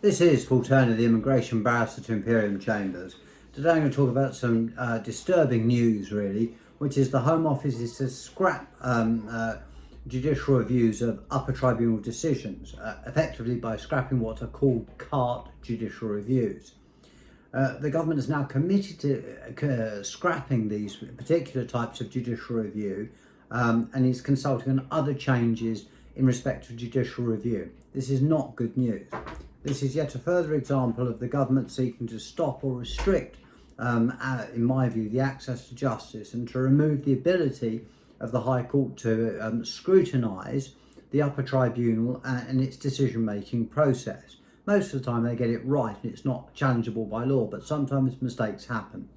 This is Paul Turner, the Immigration Barrister to Imperial Chambers. Today I'm going to talk about some disturbing news, really, which is the Home Office is to scrap judicial reviews of Upper Tribunal decisions, effectively by scrapping what are called carte judicial reviews. The government is now committed to scrapping these particular types of judicial review and is consulting on other changes in respect of judicial review. This is not good news. This is yet a further example of the government seeking to stop or restrict, in my view, the access to justice and to remove the ability of the High Court to scrutinise the Upper Tribunal and its decision-making process. Most of the time they get it right and it's not challengeable by law, but sometimes mistakes happen.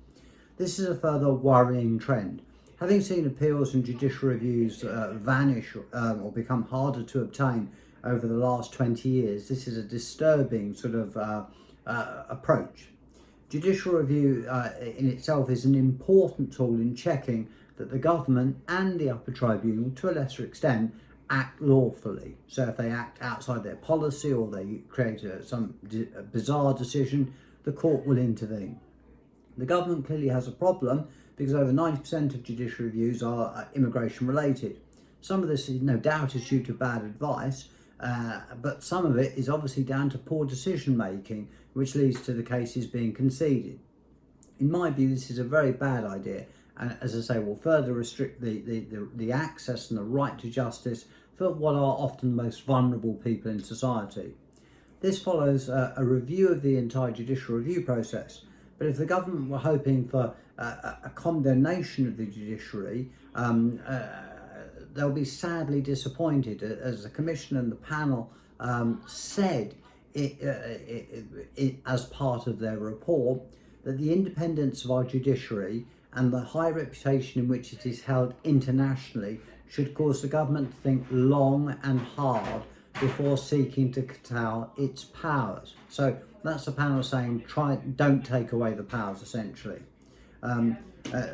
This is a further worrying trend. Having seen appeals and judicial reviews vanish or become harder to obtain over the last 20 years, this is a disturbing sort of approach. Judicial review in itself is an important tool in checking that the government and the Upper Tribunal, to a lesser extent, act lawfully. So if they act outside their policy or they create some bizarre decision, the court will intervene. The government clearly has a problem because over 90% of judicial reviews are immigration related. Some of this, no doubt, is due to bad advice, but some of it is obviously down to poor decision making, which leads to the cases being conceded. In my view, this is a very bad idea, and as I say, will further restrict the access and the right to justice for what are often the most vulnerable people in society. This follows a review of the entire judicial review process, but if the government were hoping for a condemnation of the judiciary, they'll be sadly disappointed, as the Commission and the panel said as part of their report, that the independence of our judiciary and the high reputation in which it is held internationally should cause the government to think long and hard before seeking to curtail its powers. So that's the panel saying, don't take away the powers, essentially.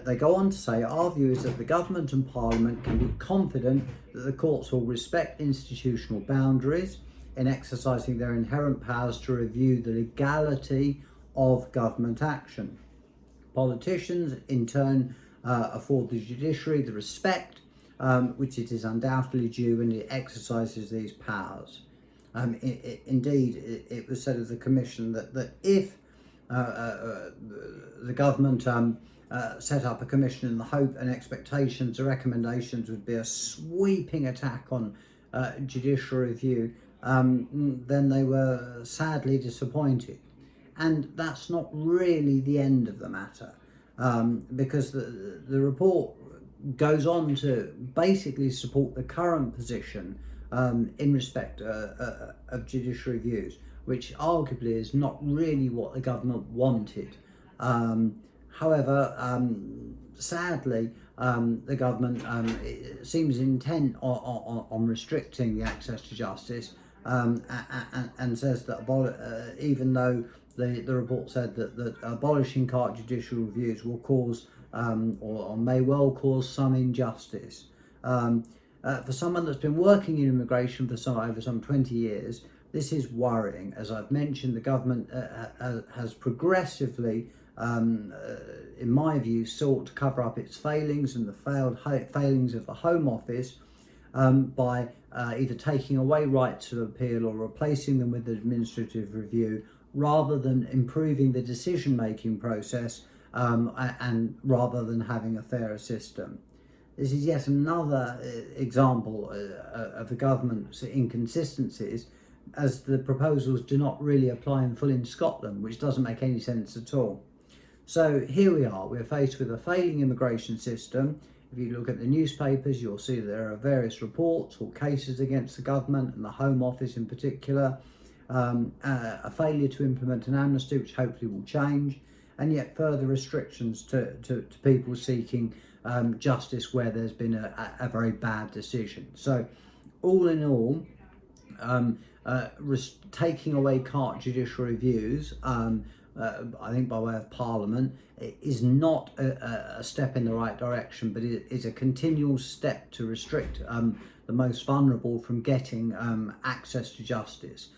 They go on to say, our view is that the government and parliament can be confident that the courts will respect institutional boundaries in exercising their inherent powers to review the legality of government action. Politicians, in turn, afford the judiciary the respect which it is undoubtedly due when it exercises these powers. Indeed, it was said of the Commission that if the government set up a commission in the hope and expectations, the recommendations would be a sweeping attack on judicial review, then they were sadly disappointed. And that's not really the end of the matter, because the report goes on to basically support the current position in respect of judicial reviews, which arguably is not really what the government wanted. However, sadly, the government seems intent on restricting the access to justice, and says that even though the report said that abolishing carte judicial reviews will cause or may well cause some injustice. For someone that's been working in immigration for over some 20 years, this is worrying. As I've mentioned, the government has progressively, in my view, sought to cover up its failings and the failings of the Home Office by either taking away rights of appeal or replacing them with administrative review, rather than improving the decision-making process and rather than having a fairer system. This is yet another example of the government's inconsistencies, as the proposals do not really apply in full in Scotland, which doesn't make any sense at all. So here we are, we're faced with a failing immigration system. If you look at the newspapers, you'll see there are various reports or cases against the government and the Home Office in particular, a failure to implement an amnesty, which hopefully will change, and yet further restrictions to people seeking justice where there's been a very bad decision. So all in all, taking away carte judicial reviews, I think by way of Parliament, is not a step in the right direction, but it is a continual step to restrict the most vulnerable from getting access to justice.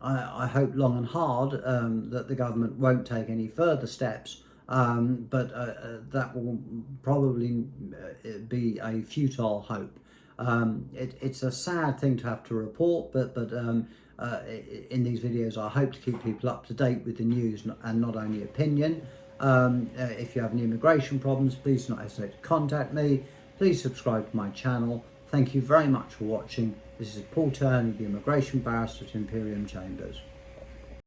I hope long and hard that the government won't take any further steps, but that will probably be a futile hope. It's a sad thing to have to report, but in these videos I hope to keep people up to date with the news and not only opinion. If you have any immigration problems, please do not hesitate to contact me. Please subscribe to my channel. Thank you very much for watching. This is Paul Turney, the Immigration Barrister at Imperium Chambers.